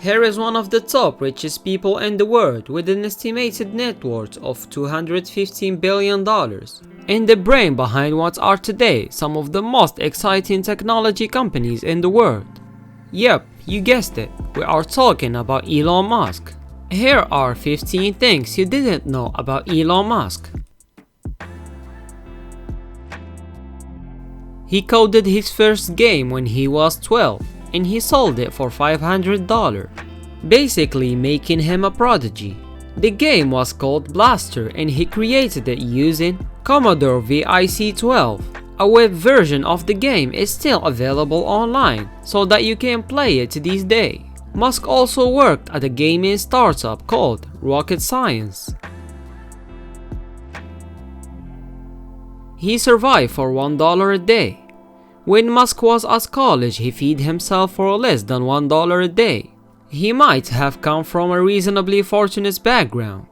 Here is one of the top richest people in the world with an estimated net worth of $215 billion, and the brain behind what are today some of the most exciting technology companies in the world. Yep, you guessed it, we are talking about Elon Musk. Here are 15 things you didn't know about Elon Musk. He coded his first game when he was 12, and he sold it for $500, basically making him a prodigy. The game was called Blaster, and he created it using Commodore VIC-12. A web version of the game is still available online, so that you can play it to this day. Musk also worked at a gaming startup called Rocket Science. He survived for $1 a day. When Musk was at college, he fed himself for less than $1 a day. He might have come from a reasonably fortunate background,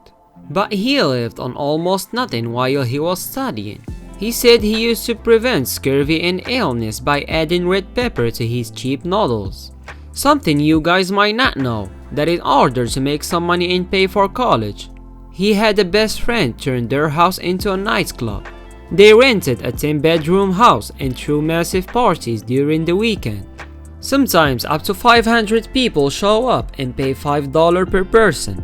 but he lived on almost nothing while he was studying. He said he used to prevent scurvy and illness by adding red pepper to his cheap noodles. Something you guys might not know, that in order to make some money and pay for college, he had a best friend turn their house into a nightclub. They rented a 10-bedroom house and threw massive parties during the weekend. Sometimes up to 500 people show up and pay $5 per person.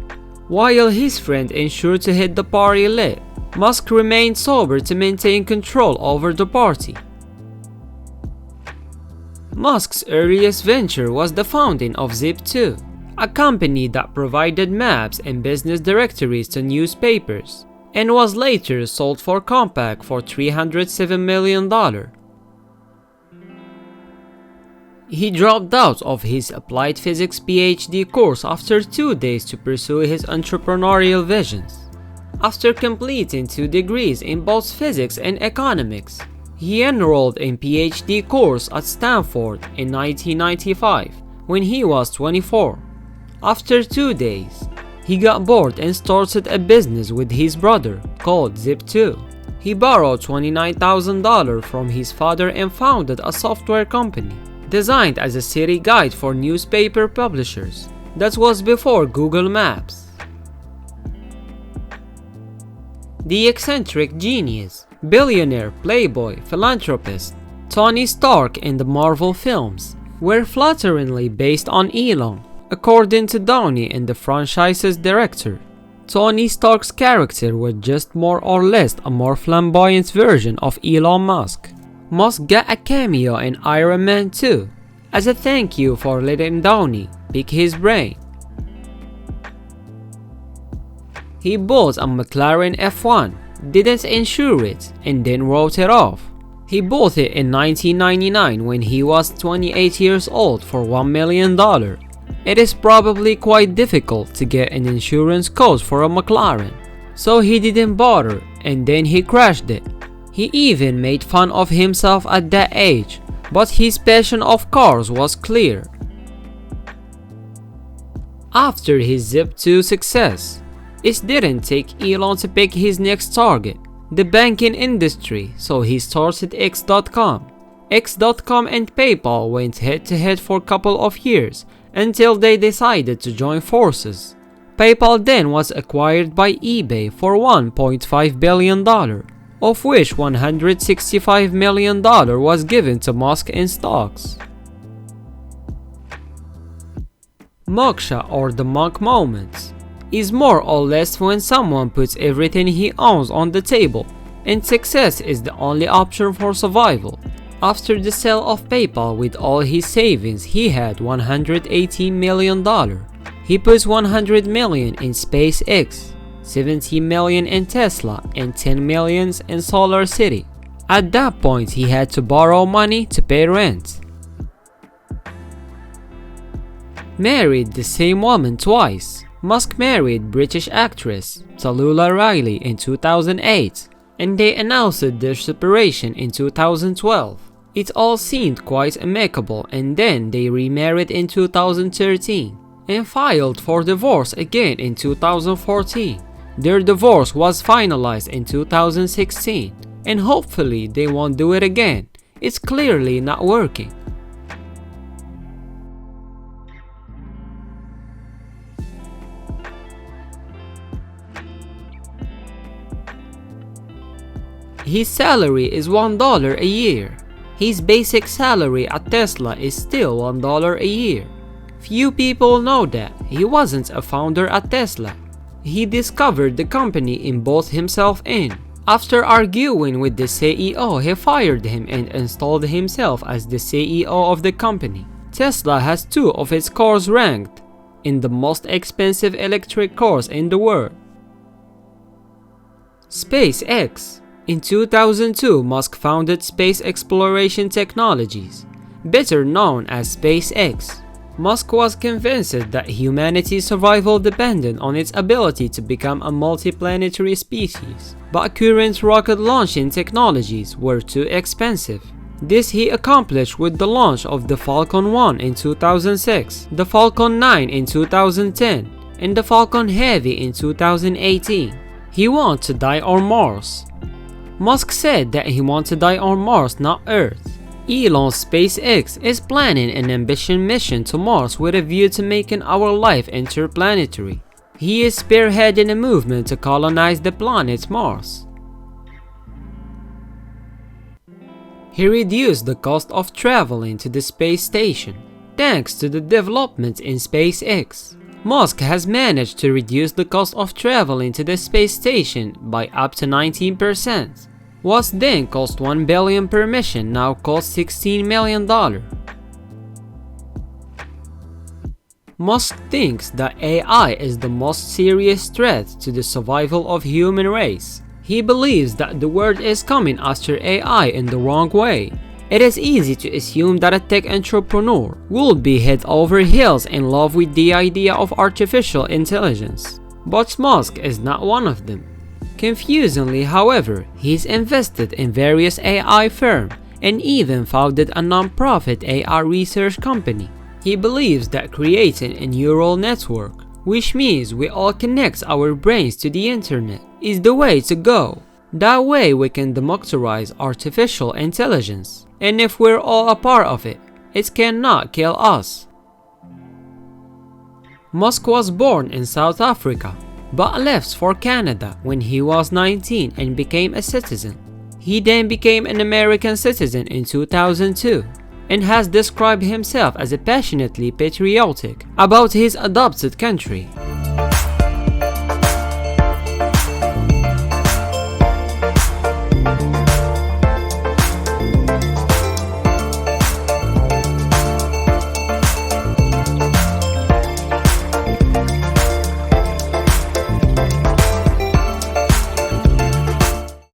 While his friend ensured to hit the party lit, Musk remained sober to maintain control over the party. Musk's earliest venture was the founding of Zip2, a company that provided maps and business directories to newspapers, and was later sold for Compaq for $307 million. He dropped out of his applied physics PhD course after 2 days to pursue his entrepreneurial visions. After completing 2 degrees in both physics and economics, he enrolled in PhD course at Stanford in 1995 when he was 24. After 2 days, he got bored and started a business with his brother called Zip2. He borrowed $29,000 from his father and founded a software company designed as a city guide for newspaper publishers. That was before Google Maps. The eccentric genius, billionaire, playboy, philanthropist, Tony Stark in the Marvel films were flatteringly based on Elon, according to Downey and the franchise's director. Tony Stark's character was just more or less a more flamboyant version of Elon Musk. Musk got a cameo in Iron Man 2 as a thank you for letting Downey pick his brain. He bought a McLaren F1, didn't insure it, and then wrote it off. He bought it in 1999 when he was 28 years old for $1 million. It is probably quite difficult to get an insurance quote for a McLaren, so he didn't bother, and then he crashed it. He even made fun of himself at that age, but his passion of cars was clear. After his Zip2 success, it didn't take Elon to pick his next target, the banking industry, so he started X.com. X.com and PayPal went head-to-head for a couple of years until they decided to join forces. PayPal then was acquired by eBay for $1.5 billion, of which $165 million was given to Musk in stocks. Moksha, or the monk moment, is more or less when someone puts everything he owns on the table and success is the only option for survival. After the sale of PayPal with all his savings, he had $118 million. He put $100 million in SpaceX, $70 million in Tesla, and $10 million in Solar City. At that point, he had to borrow money to pay rent. Married the same woman twice. Musk married British actress Tallulah Riley in 2008, and they announced their separation in 2012. It all seemed quite amicable, and then they remarried in 2013 and filed for divorce again in 2014. Their divorce was finalized in 2016, and hopefully they won't do it again. It's clearly not working. His salary is $1 a year. His basic salary at Tesla is still $1 a year. Few people know that he wasn't a founder at Tesla. He discovered the company and bought himself in. After arguing with the CEO, he fired him and installed himself as the CEO of the company. Tesla has 2 of its cars ranked in the most expensive electric cars in the world. SpaceX. In 2002, Musk founded Space Exploration Technologies, better known as SpaceX. Musk was convinced that humanity's survival depended on its ability to become a multiplanetary species, but current rocket launching technologies were too expensive. This he accomplished with the launch of the Falcon 1 in 2006, the Falcon 9 in 2010, and the Falcon Heavy in 2018. He wanted to die on Mars. Musk said that he wants to die on Mars, not Earth. Elon's SpaceX is planning an ambitious mission to Mars with a view to making our life interplanetary. He is spearheading a movement to colonize the planet Mars. He reduced the cost of traveling to the space station. Thanks to the development in SpaceX, Musk has managed to reduce the cost of traveling to the space station by up to 19%. What then cost $1 billion per mission now costs $16 million. Musk thinks that AI is the most serious threat to the survival of human race. He believes that the world is coming after AI in the wrong way. It is easy to assume that a tech entrepreneur would be head over heels in love with the idea of artificial intelligence. But Musk is not one of them. Confusingly, however, he's invested in various AI firms and even founded a non-profit AI research company. He believes that creating a neural network, which means we all connect our brains to the internet, is the way to go. That way we can democratize artificial intelligence, and if we're all a part of it, it cannot kill us. Musk was born in South Africa, but left for Canada when he was 19 and became a citizen. He then became an American citizen in 2002 and has described himself as passionately patriotic about his adopted country.